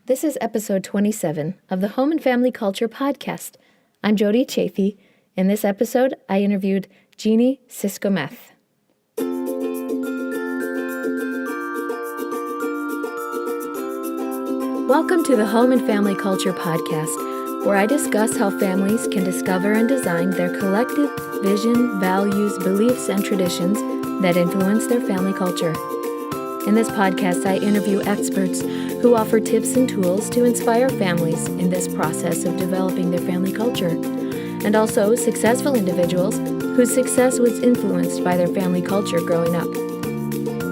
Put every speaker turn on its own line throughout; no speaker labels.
This is episode 27 of the Home and Family Culture Podcast. I'm Jody Chafee. In this episode, I interviewed Jeanie Cisco-Meth. Welcome to the Home and Family Culture Podcast, where I discuss how families can discover and design their collective vision, values, beliefs, and traditions that influence their family culture. In this podcast, I interview experts who offer tips and tools to inspire families in this process of developing their family culture, and also successful individuals whose success was influenced by their family culture growing up.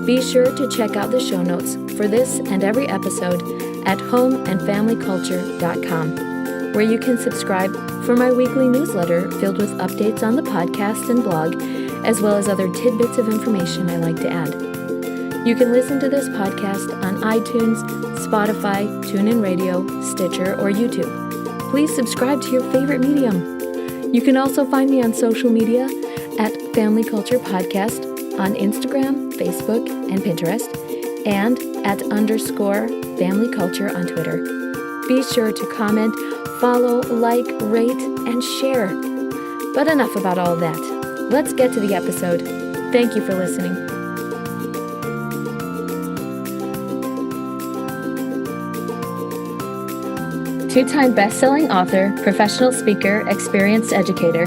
Be sure to check out the show notes for this and every episode at homeandfamilyculture.com, where you can subscribe for my weekly newsletter filled with updates on the podcast and blog, as well as other tidbits of information I like to add. You can listen to this podcast on iTunes, Spotify, TuneIn Radio, Stitcher, or YouTube. Please subscribe to your favorite medium. You can also find me on social media at Family Culture Podcast on Instagram, Facebook, and Pinterest, and at _Family Culture on Twitter. Be sure to comment, follow, like, rate, and share. But enough about all that. Let's get to the episode. Thank you for listening. Two-time best-selling author, professional speaker, experienced educator,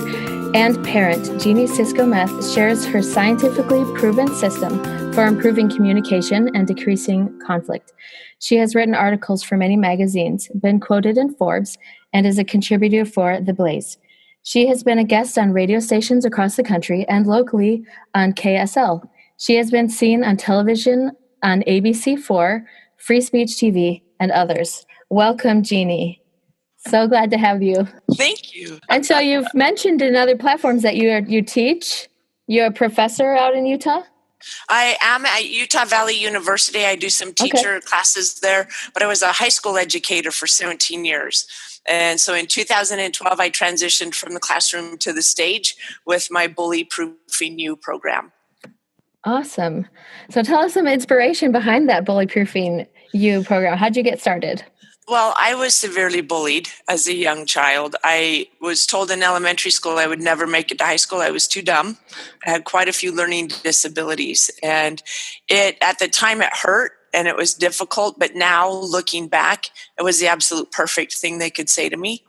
and parent, Jeanie Cisco-Meth shares her scientifically proven system for improving communication and decreasing conflict. She has written articles for many magazines, been quoted in Forbes, and is a contributor for The Blaze. She has been a guest on radio stations across the country and locally on KSL. She has been seen on television on ABC4, Free Speech TV, and others. Welcome, Jeanie. So glad to have you.
Thank you.
And so you've mentioned in other platforms that you teach. You're a professor out in Utah?
I am at Utah Valley University. I do some teacher classes there, but I was a high school educator for 17 years. And so in 2012, I transitioned from the classroom to the stage with my BullyProofing You program.
Awesome. So tell us some inspiration behind that BullyProofing You program. How'd you get started?
Well, I was severely bullied as a young child. I was told in elementary school I would never make it to high school. I was too dumb. I had quite a few learning disabilities. And at the time it hurt and it was difficult. But now looking back, it was the absolute perfect thing they could say to me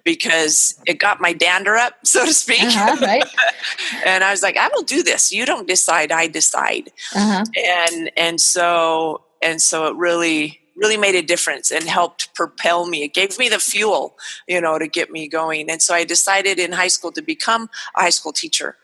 because it got my dander up, so to speak.
Right.
And I was like, I will do this. You don't decide, I decide. And so it really made a difference and helped propel me. It gave me the fuel, to get me going. And so I decided in high school to become a high school teacher.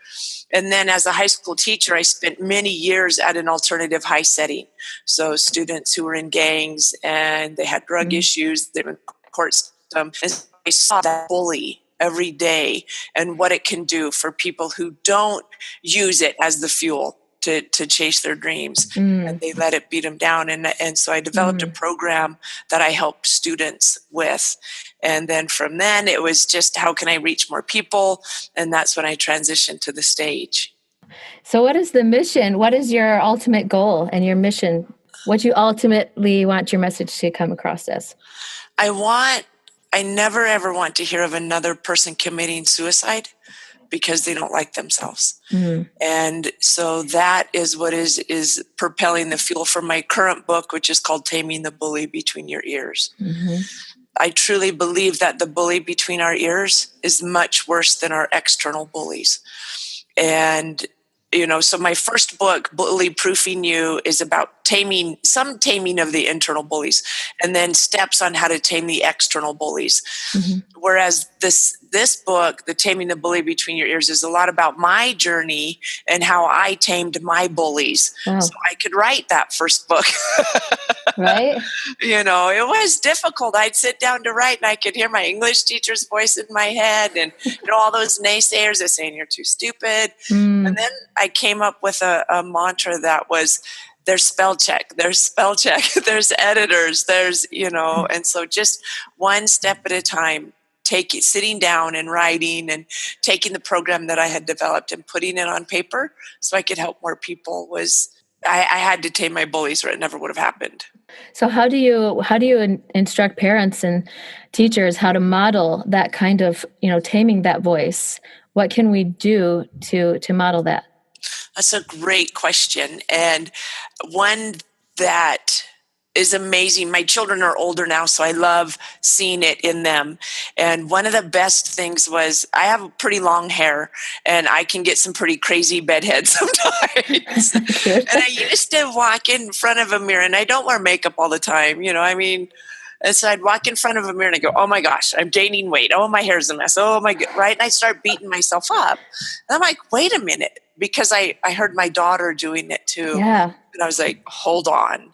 And then as a high school teacher, I spent many years at an alternative high setting. So students who were in gangs and they had drug issues, they were in court system. And I saw that bully every day and what it can do for people who don't use it as the fuel to chase their dreams, and they let it beat them down. And so I developed a program that I helped students with. And then from then it was just, how can I reach more people? And that's when I transitioned to the stage.
So what is the mission? What is your ultimate goal and your mission? What you ultimately want your message to come across as? I never ever want to hear of another person committing suicide because they don't like themselves. And so that is what is propelling the fuel for my current book, which is called Taming the Bully Between Your Ears. I truly believe that the bully between our ears is much worse than our external bullies. And, so my first book, BullyProofing You, is about taming of the internal bullies and then steps on how to tame the external bullies. Whereas this book, The Taming the Bully Between Your Ears, is a lot about my journey and how I tamed my bullies. Wow. So I could write that first book. Right?
It was difficult. I'd sit down to write and I could hear my English teacher's voice in my head and all those naysayers are saying you're too stupid. And then I came up with a mantra that was, there's spell check, there's editors, and so just one step at a time, sitting down and writing and taking the program that I had developed and putting it on paper so I could help more people I had to tame my bullies or it never would have happened.
So how do you instruct parents and teachers how to model that kind of, taming that voice? What can we do to model that?
That's a great question, and one that is amazing. My children are older now, so I love seeing it in them. And one of the best things was I have pretty long hair, and I can get some pretty crazy bedheads sometimes. And I used to walk in front of a mirror, and I don't wear makeup all the time, and so I'd walk in front of a mirror and I go, oh my gosh, I'm gaining weight. Oh, my hair's a mess. Oh my God, right? And I start beating myself up. And I'm like, wait a minute, because I heard my daughter doing it too.
Yeah.
And I was like, hold on.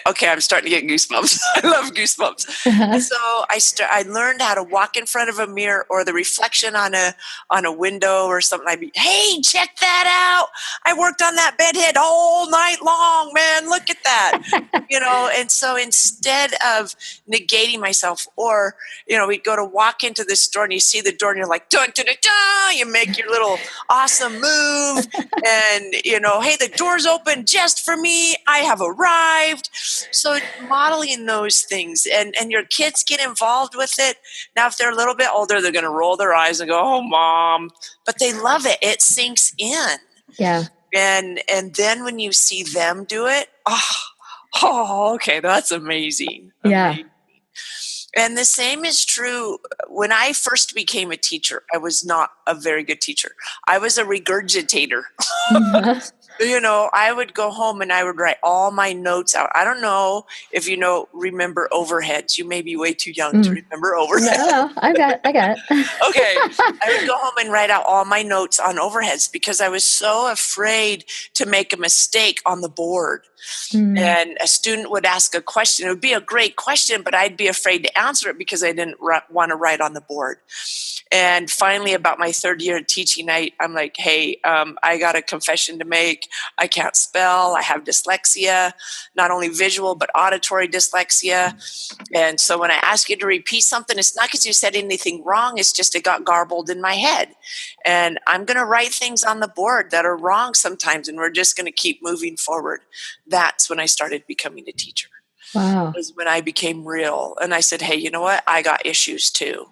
Okay, I'm starting to get goosebumps. I love goosebumps. And so I learned how to walk in front of a mirror or the reflection on a window or something. I'd be, hey, check that out. I worked on that bedhead all night long, man. Look at that. And so instead of negating myself, or, we'd go to walk into the store and you see the door and you're like, dun, dun, dun, dun, you make your little awesome move. And, hey, the door's open just for me. I have arrived. So modeling those things, and your kids get involved with it. Now, if they're a little bit older, they're going to roll their eyes and go, oh, Mom. But they love it. It sinks in.
Yeah.
And then when you see them do it, oh, okay, that's amazing.
Yeah.
Amazing. And the same is true. When I first became a teacher, I was not a very good teacher. I was a regurgitator. I would go home and I would write all my notes out. I don't know if remember overheads. You may be way too young to remember overheads.
No, I got it.
Okay. I would go home and write out all my notes on overheads because I was so afraid to make a mistake on the board. And a student would ask a question. It would be a great question, but I'd be afraid to answer it because I didn't want to write on the board. And finally, about my third year of teaching, I'm like, hey, I got a confession to make. I can't spell. I have dyslexia, not only visual, but auditory dyslexia. And so when I ask you to repeat something, it's not because you said anything wrong. It's just it got garbled in my head. And I'm going to write things on the board that are wrong sometimes, and we're just going to keep moving forward. That's when I started becoming a teacher.
Wow.
Was when I became real. And I said, hey, you know what? I got issues too.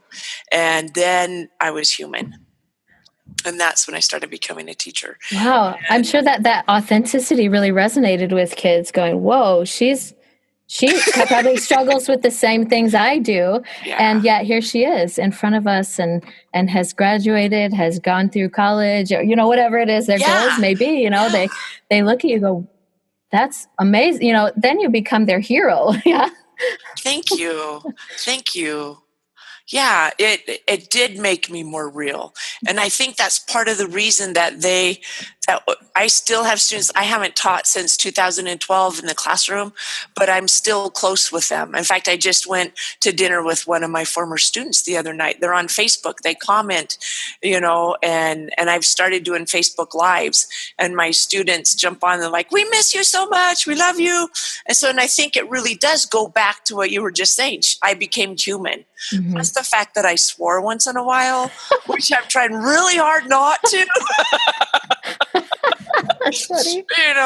And then I was human. And that's when I started becoming a teacher.
Wow. And I'm sure that authenticity really resonated with kids going, whoa, she probably struggles with the same things I do. Yeah. And yet here she is in front of us and has graduated, has gone through college, or, whatever it is their goals may be, they look at you and go, that's amazing. Then you become their hero. Yeah.
Thank you. Yeah, it did make me more real. And I think that's part of the reason that I still have students. I haven't taught since 2012 in the classroom, but I'm still close with them. In fact, I just went to dinner with one of my former students the other night. They're on Facebook. They comment, and I've started doing Facebook Lives, and my students jump on and they're like, we miss you so much. We love you. And I think it really does go back to what you were just saying. I became human. Mm-hmm. Plus the fact that I swore once in a while, which I'm trying really hard not to.
That's funny.
And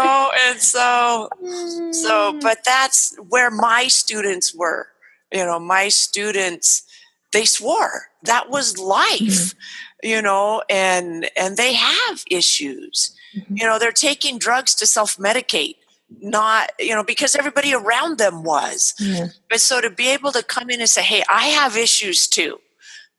but that's where my students were. My students, they swore. That was life, and they have issues. Mm-hmm. They're taking drugs to self-medicate. Not, because everybody around them was. Yeah. But so to be able to come in and say, hey, I have issues too.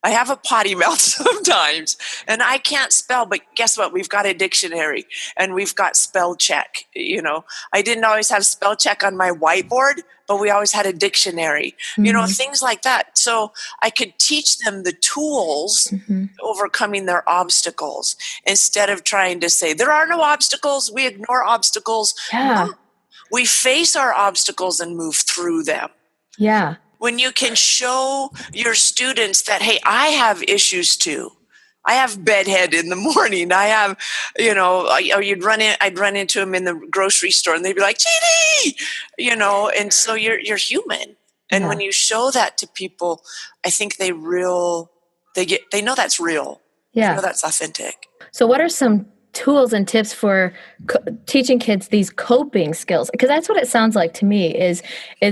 I have a potty mouth sometimes and I can't spell, but guess what? We've got a dictionary and we've got spell check. I didn't always have spell check on my whiteboard, but we always had a dictionary, things like that. So I could teach them the tools overcoming their obstacles instead of trying to say, there are no obstacles. We ignore obstacles.
Yeah.
No, we face our obstacles and move through them.
Yeah.
When you can show your students that, hey, I have issues too. I have bedhead in the morning. I have, I'd run into them in the grocery store and they'd be like, Jeanie, and so you're human. And when you show that to people, I think they know that's real.
Yeah.
They know that's authentic.
So what are some tools and tips for teaching kids these coping skills? Because that's what it sounds like to me, is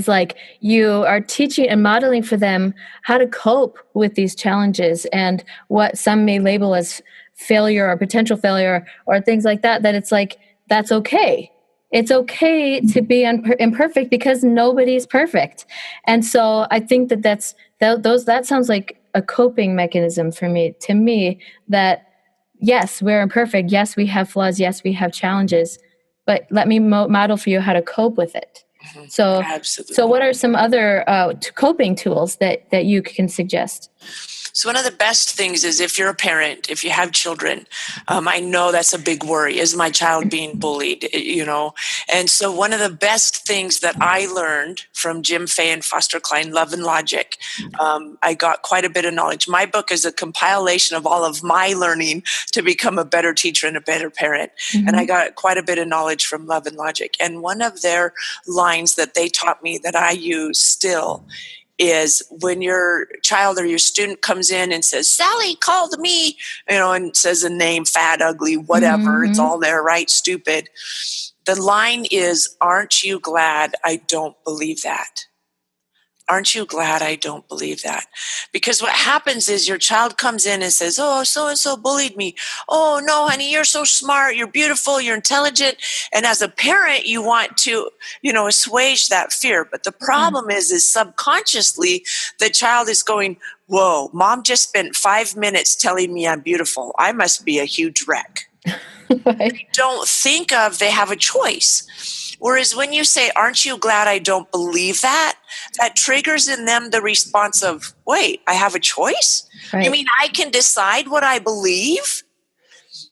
like you are teaching and modeling for them how to cope with these challenges and what some may label as failure or potential failure or things like that, that it's like, that's okay. It's okay to be imperfect because nobody's perfect. And so I think that sounds like a coping mechanism for me, to me, that yes, we're imperfect. Yes, we have flaws. Yes, we have challenges, but let me model for you how to cope with it.
Mm-hmm.
So,
Absolutely.
So what are some other coping tools that you can suggest?
So one of the best things is, if you're a parent, if you have children, I know that's a big worry. Is my child being bullied? And so one of the best things that I learned from Jim Fay and Foster Cline, Love and Logic, I got quite a bit of knowledge. My book is a compilation of all of my learning to become a better teacher and a better parent. Mm-hmm. And I got quite a bit of knowledge from Love and Logic. And one of their lines that they taught me that I use still is, when your child or your student comes in and says, Sally called me, and says a name, fat, ugly, whatever, mm-hmm. It's all there, right? Stupid. The line is, aren't you glad I don't believe that? Aren't you glad I don't believe that? Because what happens is your child comes in and says, oh, so-and-so bullied me. Oh, no, honey, you're so smart. You're beautiful. You're intelligent. And as a parent, you want to, assuage that fear. But the problem is subconsciously, the child is going, whoa, mom just spent 5 minutes telling me I'm beautiful. I must be a huge wreck. Right. They don't think of they have a choice. Whereas when you say, aren't you glad I don't believe that? That triggers in them the response of, wait, I have a choice? Right. You mean I can decide what I believe?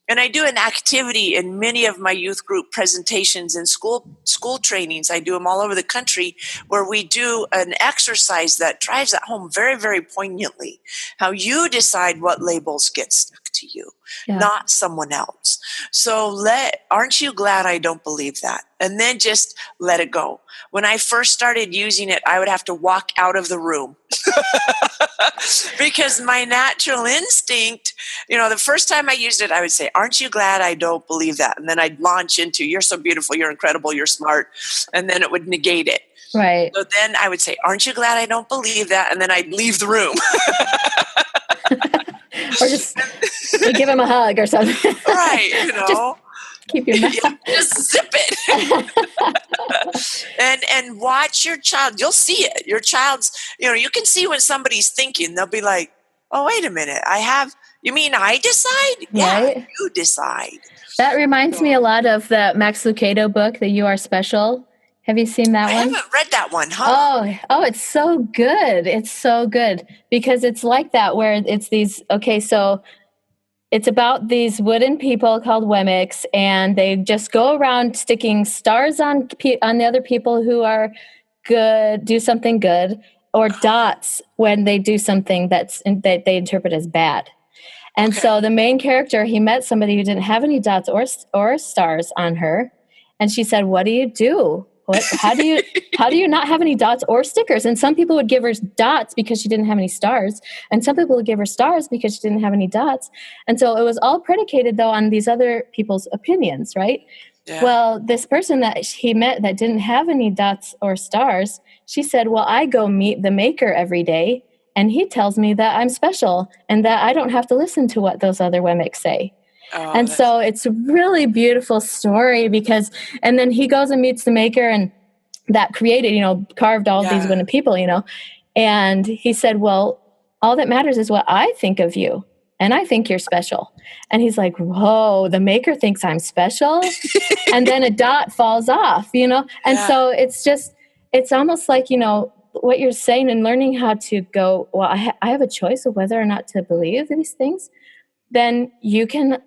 And I do an activity in many of my youth group presentations and school trainings. I do them all over the country, where we do an exercise that drives that home very, very poignantly. How you decide what labels get stuck to you, not someone else. So aren't you glad I don't believe that? And then just let it go. When I first started using it, I would have to walk out of the room because my natural instinct, the first time I used it, I would say, aren't you glad I don't believe that? And then I'd launch into, you're so beautiful, you're incredible, you're smart. And then it would negate it.
Right.
So then I would say, aren't you glad I don't believe that? And then I'd leave the room.
Or just give him a hug or something.
Right,
Just keep your mouth.
Just zip it. and watch your child. You'll see it. Your child's, you can see when somebody's thinking. They'll be like, oh, wait a minute. You mean I decide?
Right?
Yeah, you decide.
That reminds me a lot of the Max Lucado book, The You Are Special. Have you seen that one?
I haven't read that one, huh?
Oh, it's so good. It's so good because it's like that, where it's these, so it's about these wooden people called Wemmicks, and they just go around sticking stars on the other people who are good, do something good, or dots when they do something that they interpret as bad. And so the main character, he met somebody who didn't have any dots or stars on her, and she said, "What do you do? How do you not have any dots or stickers?" And some people would give her dots because she didn't have any stars. And some people would give her stars because she didn't have any dots. And so it was all predicated, though, on these other people's opinions, right? Yeah. Well, this person that he met that didn't have any dots or stars, she said, well, I go meet the maker every day, and he tells me that I'm special and that I don't have to listen to what those other Wemmicks say. Oh, and so it's a really beautiful story and then he goes and meets the maker, and that created, carved all these wooden people, and he said, well, all that matters is what I think of you. And I think you're special. And he's like, whoa, the maker thinks I'm special. And then a dot falls off, And so it's almost like, what you're saying, and learning how to go, well, I have a choice of whether or not to believe these things. Then you can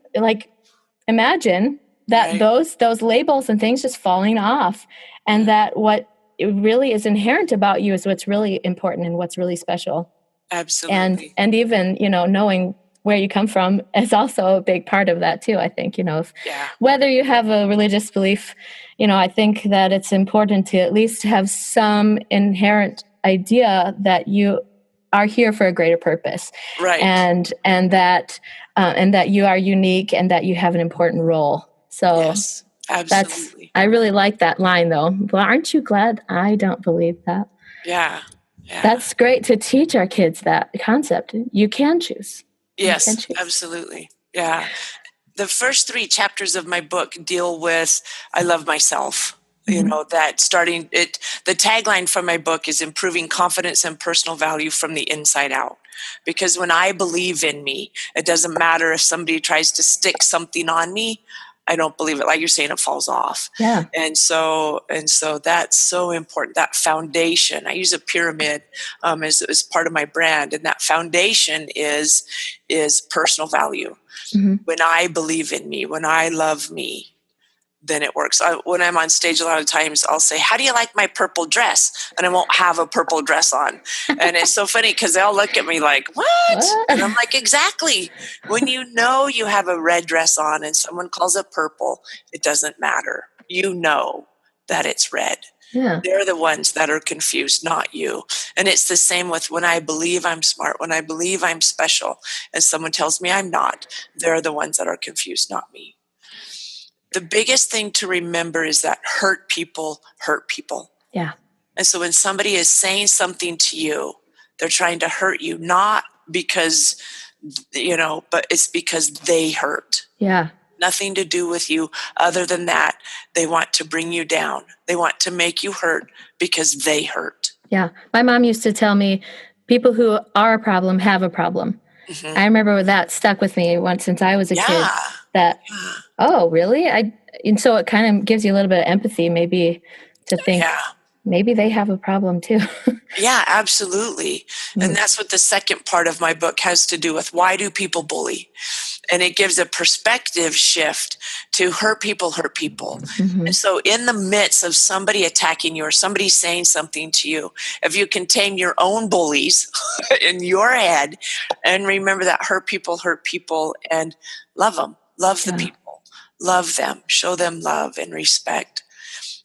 imagine that those labels and things just falling off, and that what really is inherent about you is what's really important and what's really special.
Absolutely.
And even, knowing where you come from is also a big part of that too, I think, whether you have a religious belief, I think that it's important to at least have some inherent idea that you are here for a greater purpose.
Right.
And that you are unique and that you have an important role. So
yes, absolutely.
I really like that line though. Well, aren't you glad I don't believe that?
Yeah.
That's great to teach our kids that concept. You can choose.
Yes, absolutely. Yeah. The first 3 chapters of my book deal with, I love myself. You know, that the tagline from my book is improving confidence and personal value from the inside out. Because when I believe in me, it doesn't matter if somebody tries to stick something on me. I don't believe it. Like you're saying, it falls off.
Yeah.
And so that's so important. That foundation, I use a pyramid as part of my brand. And that foundation is personal value. When I believe in me, when I love me, then it works. When I'm on stage, a lot of times I'll say, how do you like my purple dress? And I won't have a purple dress on. And it's so funny because they'll look at me like, what? And I'm like, exactly. When you know you have a red dress on and someone calls it purple, it doesn't matter. You know that it's red. Yeah. They're the ones that are confused, not you. And it's the same with when I believe I'm smart, when I believe I'm special, and someone tells me I'm not, they're the ones that are confused, not me. The biggest thing to remember is that hurt people hurt people. Yeah. And so when somebody is saying something to you, they're trying to hurt you, not because, but it's because they hurt. Yeah. Nothing to do with you other than that. They want to bring you down. They want to make you hurt because they hurt. Yeah. My mom used to tell me people who are a problem have a problem. Mm-hmm. I remember that stuck with me once since I was a kid. That, oh, really? And so it kind of gives you a little bit of empathy, maybe, to think maybe they have a problem too. Yeah, absolutely. And that's what the second part of my book has to do with. Why do people bully? And it gives a perspective shift to hurt people hurt people. Mm-hmm. And so in the midst of somebody attacking you or somebody saying something to you, if you can tame your own bullies in your head and remember that hurt people and love them, love the people, love them, show them love and respect.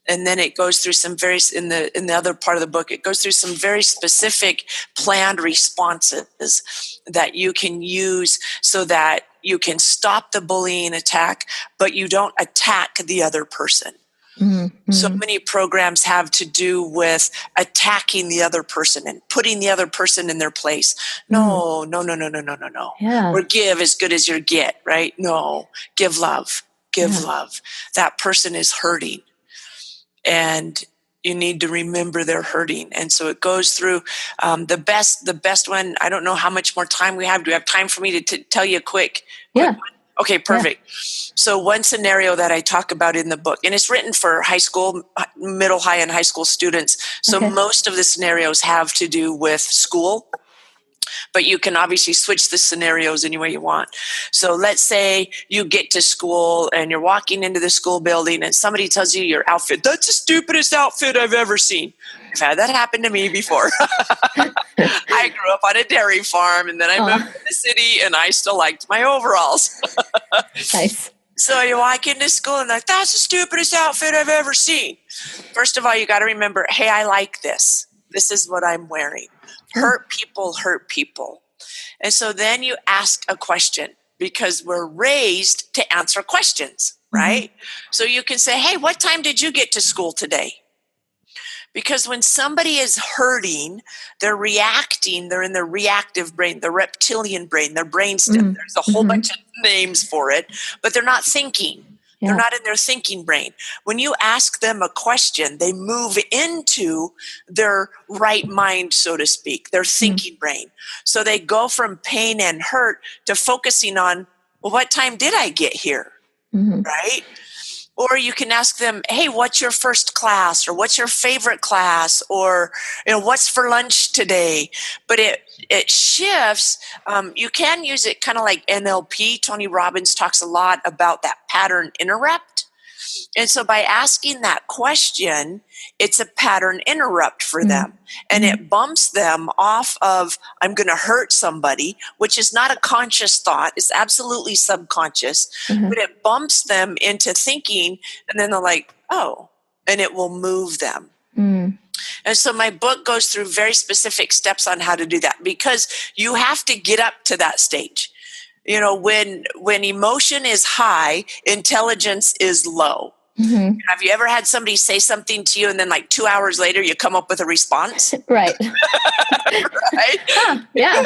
And then it goes through some very, in the other part of the book, it goes through some very specific planned responses that you can use so that you can stop the bullying attack, but you don't attack the other person. Mm-hmm. So many programs have to do with attacking the other person and putting the other person in their place. No. Yeah. Or give as good as you get, right? No, give love, love. That person is hurting. And you need to remember they're hurting. And so it goes through the best one. I don't know how much more time we have. Do we have time for me to tell you quick? Yeah. Okay, perfect. Yeah. So one scenario that I talk about in the book, and it's written for high school, middle, high, and high school students. So most of the scenarios have to do with school. But you can obviously switch the scenarios any way you want. So let's say you get to school and you're walking into the school building and somebody tells you your outfit, that's the stupidest outfit I've ever seen. I've had that happen to me before. I grew up on a dairy farm and then I moved to the city and I still liked my overalls. Nice. So you walk into school and like, that's the stupidest outfit I've ever seen. First of all, you got to remember, hey, I like this. This is what I'm wearing. Hurt people hurt people. And so then you ask a question because we're raised to answer questions, right? Mm-hmm. So you can say, hey, what time did you get to school today? Because when somebody is hurting, they're reacting, they're in their reactive brain, the reptilian brain, their brainstem. There's a whole bunch of names for it, but they're not thinking. Yeah. They're not in their thinking brain. When you ask them a question, they move into their right mind, so to speak, their thinking brain. So they go from pain and hurt to focusing on, well, what time did I get here? Mm-hmm. Right? Or you can ask them, hey, what's your first class? Or what's your favorite class? Or, what's for lunch today? But it shifts. You can use it kind of like NLP. Tony Robbins talks a lot about that pattern interrupt. And so by asking that question, it's a pattern interrupt for them. And it bumps them off of, I'm going to hurt somebody, which is not a conscious thought. It's absolutely subconscious. But it bumps them into thinking, and then they're like, oh, and it will move them. And so my book goes through very specific steps on how to do that, because you have to get up to that stage. You know, when emotion is high, intelligence is low. Mm-hmm. Have you ever had somebody say something to you and then like 2 hours later you come up with a response?
Right.
Right?
Huh, yeah.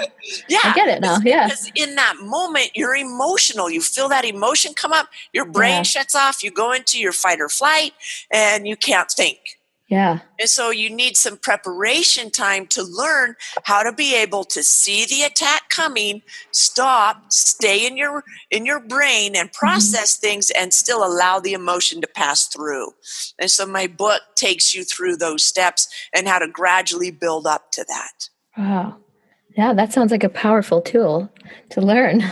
Yeah.
I get it now. Yeah.
Because in that moment, you're emotional. You feel that emotion come up, your brain shuts off, you go into your fight or flight, and you can't think.
Yeah.
And so you need some preparation time to learn how to be able to see the attack coming, stop, stay in your brain and process things, and still allow the emotion to pass through. And so my book takes you through those steps and how to gradually build up to that.
Wow. Yeah, that sounds like a powerful tool to learn.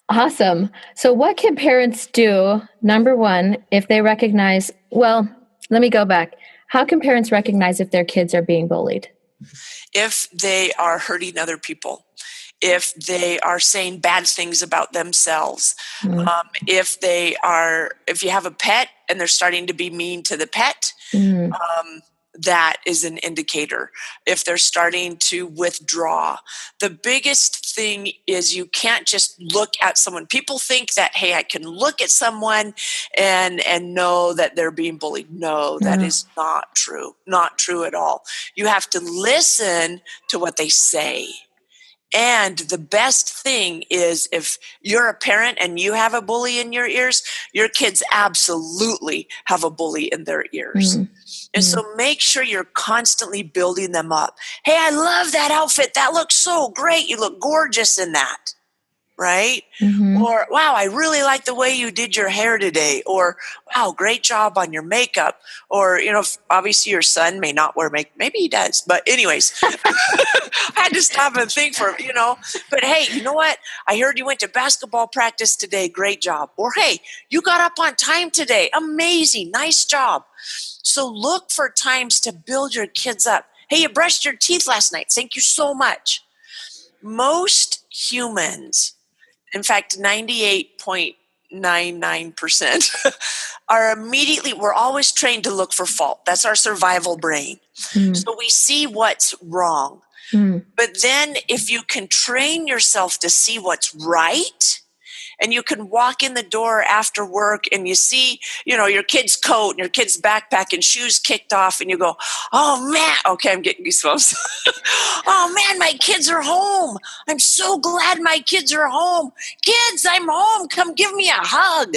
Awesome. So what can parents do, number one, if they recognize, well, let me go back. How can parents recognize if their kids are being bullied?
If they are hurting other people, if they are saying bad things about themselves, if you have a pet and they're starting to be mean to the pet, that is an indicator. If they're starting to withdraw, the biggest thing is you can't just look at someone. People think that, hey, I can look at someone and know that they're being bullied. No, that is not true. Not true at all. You have to listen to what they say. And the best thing is, if you're a parent and you have a bully in your ears, your kids absolutely have a bully in their ears. And so make sure you're constantly building them up. Hey, I love that outfit. That looks so great. You look gorgeous in that. Right? Or, wow, I really like the way you did your hair today. Or, wow, great job on your makeup. Or, you know, obviously your son may not wear makeup. Maybe he does. But anyways, I had to stop and think for, you know. But, hey, you know what? I heard you went to basketball practice today. Great job. Or, hey, you got up on time today. Amazing. Nice job. So look for times to build your kids up. Hey, you brushed your teeth last night. Thank you so much. Most humans, in fact, 98.99% are immediately, we're always trained to look for fault. That's our survival brain. So we see what's wrong. But then if you can train yourself to see what's right, and you can walk in the door after work and you see, you know, your kid's coat and your kid's backpack and shoes kicked off, and you go, oh man, okay, I'm getting goosebumps. Oh man, my kids are home. I'm so glad my kids are home. Kids, I'm home. Come give me a hug.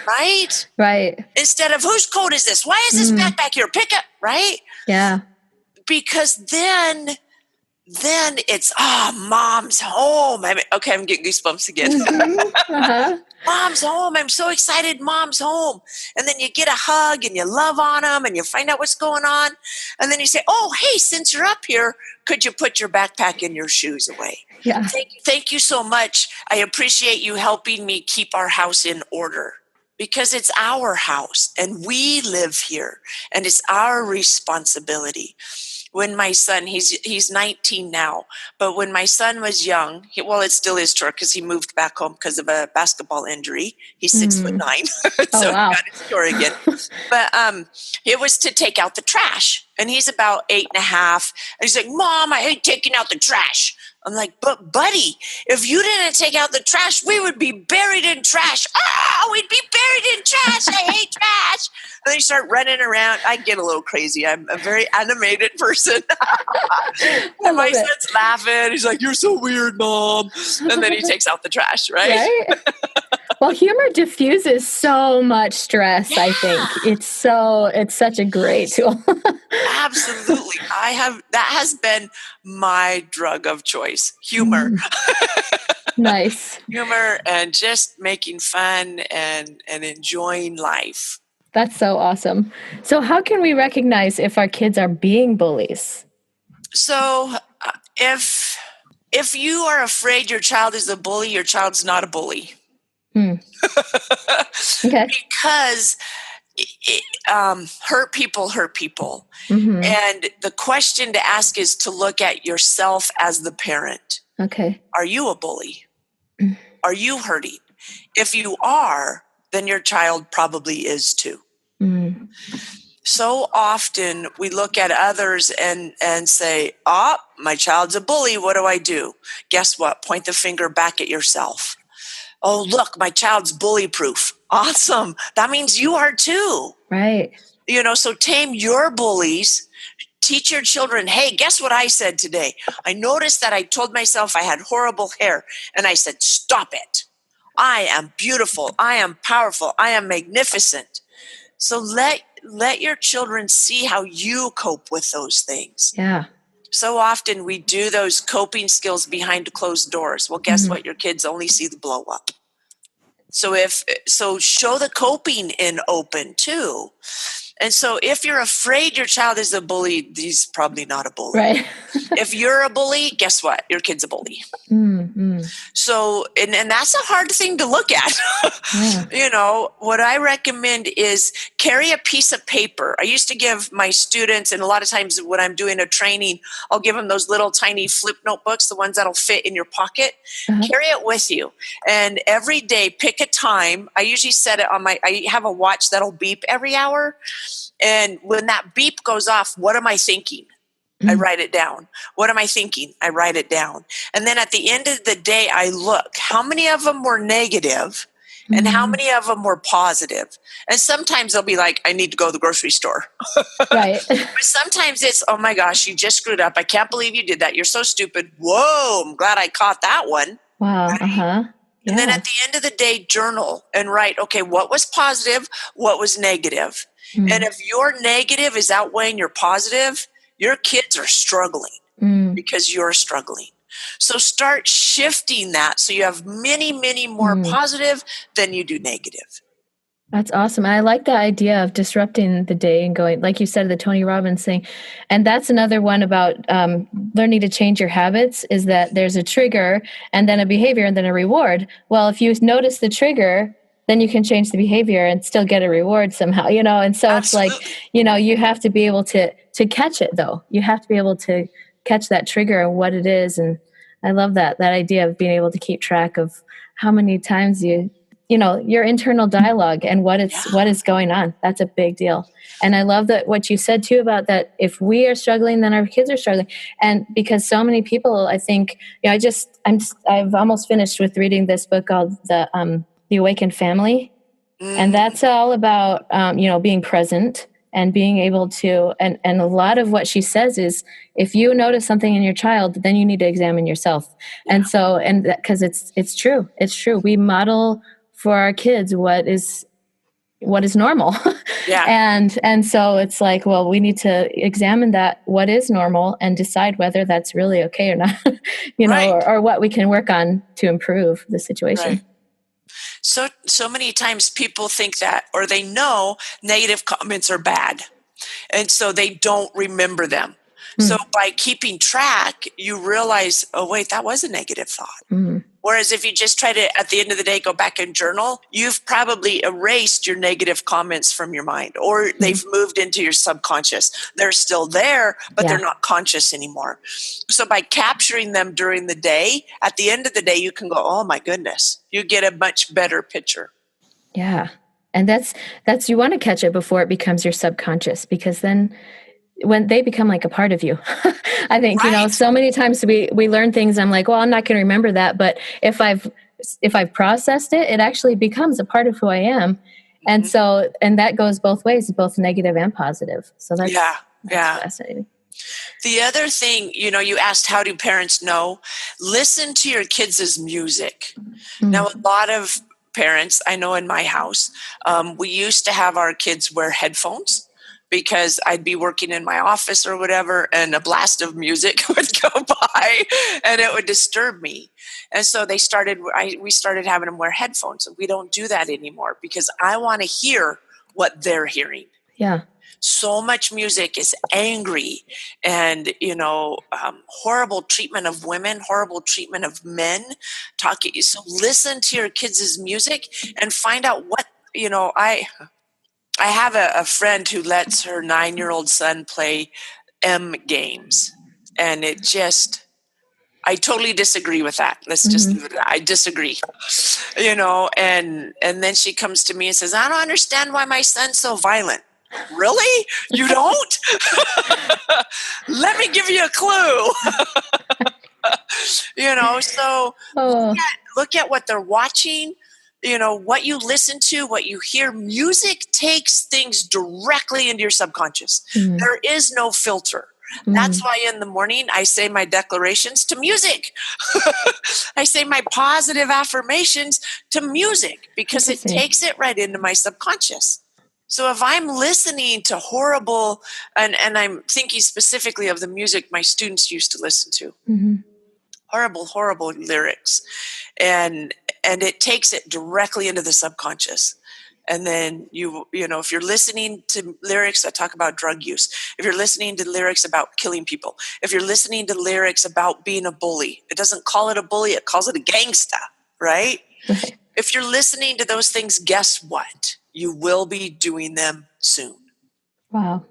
Right?
Right.
Instead of, whose coat is this? Why is this backpack here? Pick up, right?
Yeah.
Because then it's, mom's home. Okay, I'm getting goosebumps again. Mom's home. I'm so excited. Mom's home. And then you get a hug and you love on them and you find out what's going on. And then you say, oh, hey, since you're up here, could you put your backpack and your shoes away?
Yeah.
Thank you so much. I appreciate you helping me keep our house in order, because it's our house and we live here and it's our responsibility. When my son, he's 19 now, but when my son was young, it still is true because he moved back home because of a basketball injury. He's 6'9", so
wow.
he got his story again. But it was to take out the trash, and he's about 8.5, and he's like, Mom, I hate taking out the trash. I'm like, but buddy, if you didn't take out the trash, we would be buried in trash. Oh, we'd be buried in trash. I hate trash. And they start running around. I get a little crazy. I'm a very animated person. And my son's laughing. He's like, you're so weird, Mom. And then he takes out the trash, right?
Well, humor diffuses so much stress, I think. It's such a great tool.
Absolutely. That has been my drug of choice. Humor.
Nice.
Humor and just making fun and enjoying life.
That's so awesome. So how can we recognize if our kids are being bullies?
So if you are afraid your child is a bully, your child's not a bully.
Okay.
Because hurt people. And the question to ask is to look at yourself as the parent.
Okay.
Are you a bully? Are you hurting? If you are, then your child probably is too. So often we look at others and say, oh, my child's a bully. What do I do? Guess what? Point the finger back at yourself. Oh, look, my child's bully proof. Awesome. That means you are too.
Right.
So tame your bullies. Teach your children, hey, guess what I said today? I noticed that I told myself I had horrible hair, and I said, stop it. I am beautiful. I am powerful. I am magnificent. So let your children see how you cope with those things.
Yeah.
So often we do those coping skills behind closed doors. Well, guess what? Your kids only see the blow up. So show the coping in open too. And so if you're afraid your child is a bully, he's probably not a bully.
Right.
If you're a bully, guess what? Your kid's a bully.
Mm-hmm.
So, and that's a hard thing to look at. Yeah. What I recommend is carry a piece of paper. I used to give my students, and a lot of times when I'm doing a training, I'll give them those little tiny flip notebooks, the ones that'll fit in your pocket. Carry it with you. And every day, pick a time. I usually set it on I have a watch that'll beep every hour. And when that beep goes off, what am I thinking? I write it down. What am I thinking? I write it down. And then at the end of the day, I look, how many of them were negative and how many of them were positive? And sometimes they'll be like, I need to go to the grocery store.
Right.
But sometimes it's, oh my gosh, you just screwed up. I can't believe you did that. You're so stupid. Whoa, I'm glad I caught that one.
Wow.
Right?
Yeah.
And then at the end of the day, journal and write, okay, what was positive? What was negative? And if your negative is outweighing your positive, your kids are struggling because you're struggling. So start shifting that so you have many, many more positive than you do negative.
That's awesome. I like the idea of disrupting the day and going, like you said, the Tony Robbins thing. And that's another one about learning to change your habits, is that there's a trigger and then a behavior and then a reward. Well, if you notice the trigger, then you can change the behavior and still get a reward somehow, And so
Absolutely.
It's like, you have to be able to catch it, though. You have to be able to catch that trigger and what it is. And I love that idea of being able to keep track of how many times your internal dialogue and what is going on. That's a big deal. And I love that what you said too about that if we are struggling, then our kids are struggling. And because so many people, I think, I've almost finished with reading this book called The Awakened Family. And that's all about, being present and being able to, and a lot of what she says is, if you notice something in your child, then you need to examine yourself. Yeah. And so, because it's true. We model for our kids what is normal. Yeah. And so it's like, well, we need to examine that, what is normal, and decide whether that's really okay or not,
Right.
or what we can work on to improve the situation.
Right. So many times people think that, or they know negative comments are bad, and so they don't remember them. So by keeping track, you realize, oh wait, that was a negative thought. Whereas if you just try to, at the end of the day, go back and journal, you've probably erased your negative comments from your mind, or they've moved into your subconscious. They're still there, but they're not conscious anymore. So by capturing them during the day, at the end of the day, you can go, oh my goodness, you get a much better picture.
Yeah. And that's you want to catch it before it becomes your subconscious, because then when they become like a part of you, I think, so many times we learn things. I'm like, well, I'm not going to remember that. But if I've processed it, it actually becomes a part of who I am. And so, and that goes both ways, both negative and positive. So that's fascinating.
The other thing, you asked, how do parents know? Listen to your kids' music. Now, a lot of parents, I know in my house, we used to have our kids wear headphones, because I'd be working in my office or whatever, and a blast of music would go by and it would disturb me. And so we started having them wear headphones. We don't do that anymore because I want to hear what they're hearing.
Yeah.
So much music is angry and, horrible treatment of women, horrible treatment of men. So listen to your kids' music and find out what, I have a friend who lets her 9-year-old son play M games, and I totally disagree with that. I disagree, and then she comes to me and says, I don't understand why my son's so violent. Really? You don't? Let me give you a clue. So look at what they're watching, what you listen to, what you hear. Music takes things directly into your subconscious. There is no filter. That's why in the morning I say my declarations to music. I say my positive affirmations to music because it takes it right into my subconscious. So if I'm listening to horrible, and I'm thinking specifically of the music my students used to listen to, horrible lyrics, and it takes it directly into the subconscious. And then if you're listening to lyrics that talk about drug use, if you're listening to lyrics about killing people, if you're listening to lyrics about being a bully, it doesn't call it a bully, it calls it a gangsta, right? If you're listening to those things, guess what? You will be doing them soon.
Wow.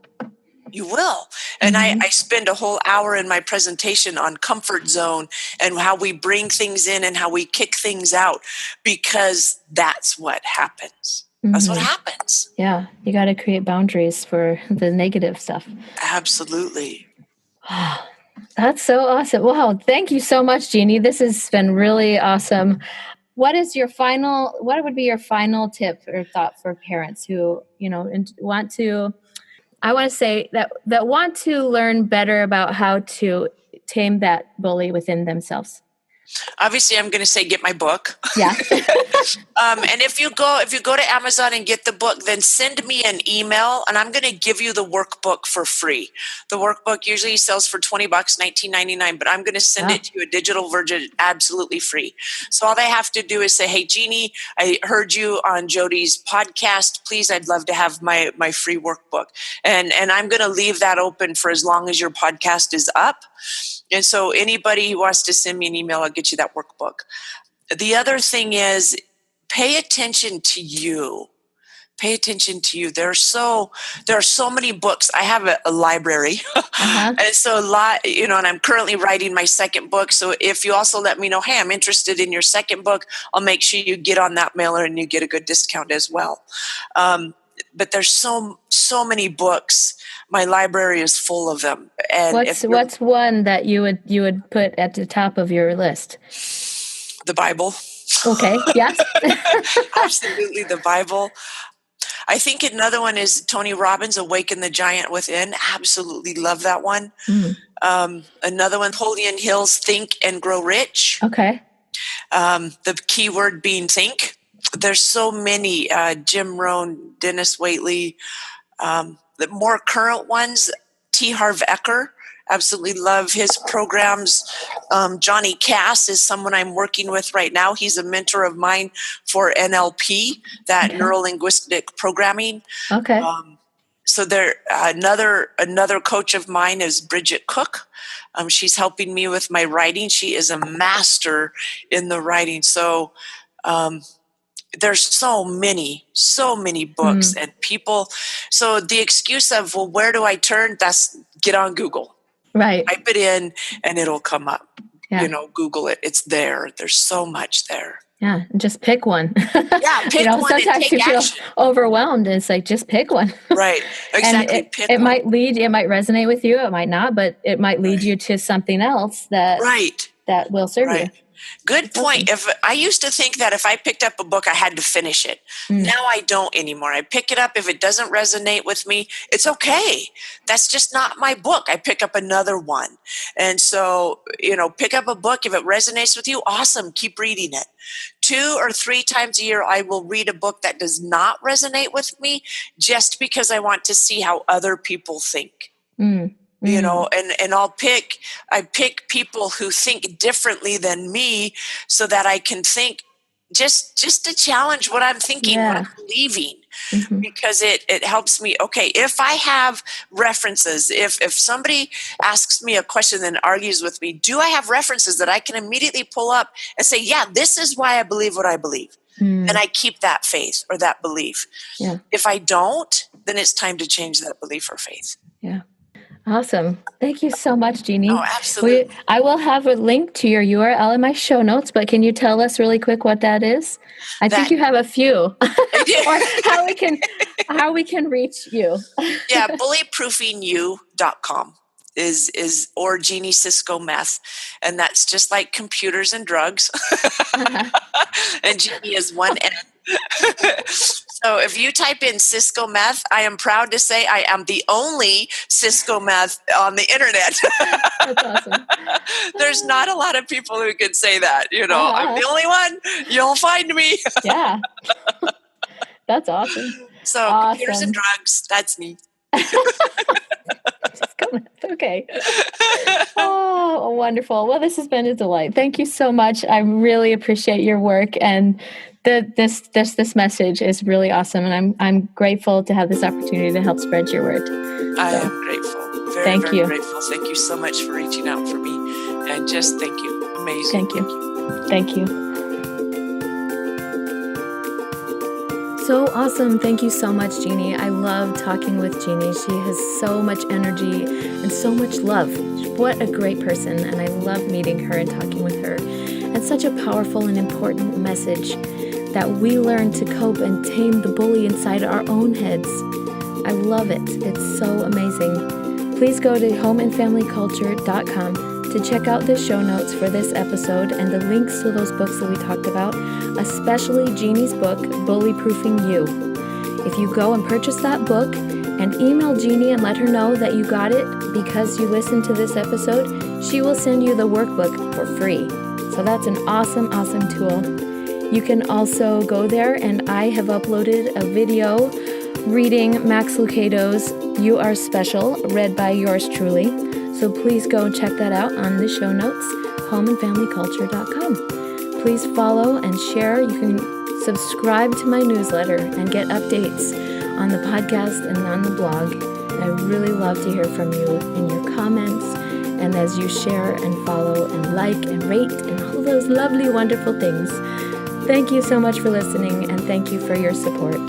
You will. And I spend a whole hour in my presentation on comfort zone and how we bring things in and how we kick things out, because that's what happens. That's what happens.
Yeah. You got to create boundaries for the negative stuff.
Absolutely.
Wow. That's so awesome. Wow. Thank you so much, Jeanie. This has been really awesome. What would be your final tip or thought for parents who, want to learn better about how to tame that bully within themselves?
Obviously, I'm going to say get my book.
Yeah.
And if you go to Amazon and get the book, then send me an email, and I'm going to give you the workbook for free. The workbook usually sells for $20, $19.99, but I'm going to send it to you a digital version, absolutely free. So all they have to do is say, "Hey, Jeanie, I heard you on Jody's podcast. Please, I'd love to have my free workbook." And I'm going to leave that open for as long as your podcast is up. And so anybody who wants to send me an email, I'll get you that workbook. The other thing is, pay attention to you. Pay attention to you. There are so many books. I have a library. And so and I'm currently writing my second book. So if you also let me know, hey, I'm interested in your second book, I'll make sure you get on that mailer and you get a good discount as well. But there's so many books. My library is full of them. And
what's one that you would put at the top of your list?
The Bible.
Okay. Yes.
Absolutely, the Bible. I think another one is Tony Robbins' Awaken the Giant Within. Absolutely love that one. Another one, Napoleon Hill's Think and Grow Rich.
Okay.
The key word being think. There's so many. Jim Rohn, Dennis Waitley. The more current ones, T. Harv Eker. Absolutely love his programs. Johnny Cass is someone I'm working with right now. He's a mentor of mine for NLP, that neuro-linguistic programming.
Okay.
So there, another coach of mine is Bridget Cook. She's helping me with my writing. She is a master in the writing. So there's so many books and people. So the excuse of, well, where do I turn? That's get on Google.
Right.
Type it in and it'll come up.
Yeah.
Google it. It's there. There's so much there.
Yeah. Just pick one.
Yeah. Pick one.
Sometimes you feel overwhelmed. And it's like, just pick one.
Right. Exactly.
And it might resonate with you. It might not, but it might lead you to something else that will serve you.
Good point. If I used to think that if I picked up a book, I had to finish it. Now I don't anymore. I pick it up. If it doesn't resonate with me, it's okay. That's just not my book. I pick up another one. And so, pick up a book. If it resonates with you, awesome. Keep reading it. 2 or 3 times a year, I will read a book that does not resonate with me just because I want to see how other people think. And I pick people who think differently than me so that I can think just to challenge what I'm thinking, what I'm believing, because it helps me. Okay, if I have references, if somebody asks me a question and argues with me, do I have references that I can immediately pull up and say, yeah, this is why I believe what I believe. And I keep that faith or that belief. Yeah. If I don't, then it's time to change that belief or faith.
Yeah. Awesome. Thank you so much, Jeanie.
Oh, absolutely.
I will have a link to your URL in my show notes, but can you tell us really quick what that is? I think you have a few. Or how we can reach you.
Yeah, BullyProofingYou.com is or Jeanie Cisco-Meth, and that's just like computers and drugs. And Jeanie is one N. So if you type in Cisco-Meth, I am proud to say I am the only Cisco-Meth on the internet.
That's awesome.
There's not a lot of people who could say that. I'm the only one. You'll find me.
Yeah. That's awesome.
So computers and drugs, that's me.
Okay. Oh, wonderful. Well, this has been a delight. Thank you so much. I really appreciate your work, and this message is really awesome, and I'm grateful to have this opportunity to help spread your word.
I am grateful. Very grateful. Thank you so much for reaching out for me, and just thank you. Amazing.
Thank you. So awesome. Thank you so much, Jeanie. I love talking with Jeanie. She has so much energy and so much love. What a great person. And I love meeting her and talking with her. And such a powerful and important message that we learn to cope and tame the bully inside our own heads. I love it. It's so amazing. Please go to homeandfamilyculture.com to check out the show notes for this episode and the links to those books that we talked about, especially Jeanie's book, BullyProofing You. If you go and purchase that book and email Jeanie and let her know that you got it because you listened to this episode, she will send you the workbook for free. So that's an awesome, awesome tool. You can also go there, and I have uploaded a video reading Max Lucado's You Are Special, read by yours truly. So please go check that out on the show notes, homeandfamilyculture.com. Please follow and share. You can subscribe to my newsletter and get updates on the podcast and on the blog. I really love to hear from you in your comments and as you share and follow and like and rate and all those lovely, wonderful things. Thank you so much for listening, and thank you for your support.